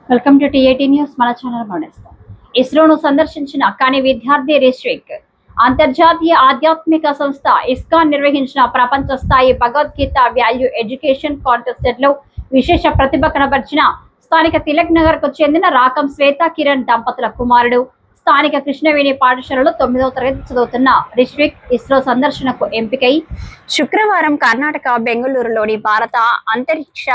Welcome to TAT news. మన channel గమనిస్తాం. ఇస్రోను సందర్శించిన కానీ విద్యార్థి రిష్విక్ అంతర్జాతీయ ఆధ్యాత్మిక సంస్థ ఇస్కాన్ నిర్వహించిన ప్రపంచ స్థాయి భగవద్గీత వాల్యూ ఎడ్యుకేషన్ కాంటెస్ట్ లో విశేష ప్రతిభ కనబర్చిన స్థానిక తిలక్ నగర్ కు చెందిన రాకం శ్వేత కిరణ్ దంపతుల కుమారుడు స్థానిక కృష్ణవేణి పాఠశాలలో 9వ తరగతి చదువుతున్న రిష్విక్ ఇస్రో సందర్శనకు ఎంపికై శుక్రవారం కర్ణాటక బెంగళూరులోని భారత అంతరిక్ష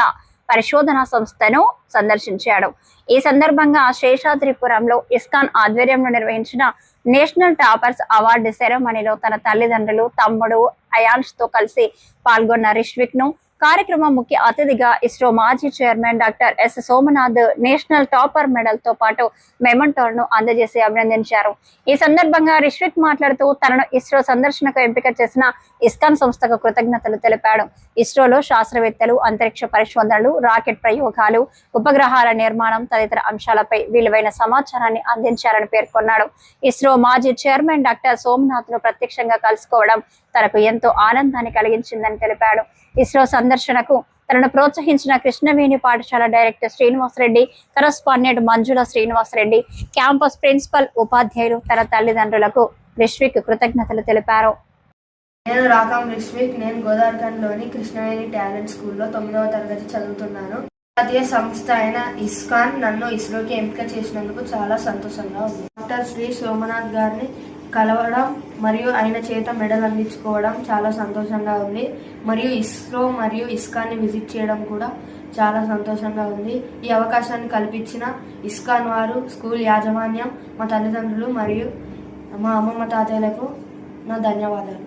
పరిశోధన సంస్థను సందర్శించాడు. ఈ సందర్భంగా శేషాద్రిపురంలో ఇస్కాన్ ఆధ్వర్యంలో నిర్వహించిన నేషనల్ టాపర్స్ అవార్డు సెరమనీలో తన తల్లిదండ్రులు, తమ్ముడు అయాన్స్ తో కలిసి పాల్గొన్న రిష్విక్ ను కార్యక్రమం ముఖ్య అతిథిగా ఇస్రో మాజీ chairman doctor yes Somnath national topper medal తో పాటు మెమంటోలను అందజేసి అభినందించారు. ఈ సందర్భంగా రిష్విక్ మాట్లాడుతూ తనను ఇస్రో సందర్శనకు ఎంపిక చేసిన ఇస్కాన్ సంస్థకు కృతజ్ఞతలు తెలిపాడు. ఇస్రోలో శాస్త్రవేత్తలు, అంతరిక్ష పరిశోధనలు, రాకెట్ ప్రయోగాలు, ఉపగ్రహాల నిర్మాణం తదితర అంశాలపై విలువైన సమాచారాన్ని అందించారని పేర్కొన్నాడు. ఇస్రో మాజీ చైర్మన్ డాక్టర్ సోమనాథ్ ను ప్రత్యక్షంగా కలుసుకోవడం తనకు ఎంతో ఆనందాన్ని కలిగించిందని తెలిపాడు. ఇస్రో సందర్శనకు తనను ప్రోత్సహించిన కృష్ణవేణి పాఠశాల డైరెక్టర్ శ్రీనివాసరెడ్డి, కరస్పాండెంట్ మంజుల శ్రీనివాసరెడ్డి, క్యాంపస్ ప్రిన్సిపల్, ఉపాధ్యాయులు, తన తల్లిదండ్రులకు రిష్విక్ కృతజ్ఞతలు తెలిపారు. నేను రాకం రిష్విక్. నేను గోదావరిఖండ్లోని కృష్ణవేణి టాలెంట్ స్కూల్లో 9వ తరగతి చదువుతున్నాను. జాతీయ సంస్థ అయిన ఇస్కాన్ నన్ను ఇస్రోకి ఎంపిక చేసినందుకు చాలా సంతోషంగా ఉంది. డాక్టర్ శ్రీ సోమనాథ్ గారిని కలవడం మరియు ఆయన చేత మెడల్ అందించుకోవడం చాలా సంతోషంగా ఉంది. మరియు ఇస్రో మరియు ఇస్కాన్ని విజిట్ చేయడం కూడా చాలా సంతోషంగా ఉంది. ఈ అవకాశాన్ని కల్పించిన ఇస్కాన్ వారు, స్కూల్ యాజమాన్యం, మా తల్లిదండ్రులు మరియు మా అమ్మమ్మ తాతయ్యలకు నా ధన్యవాదాలు.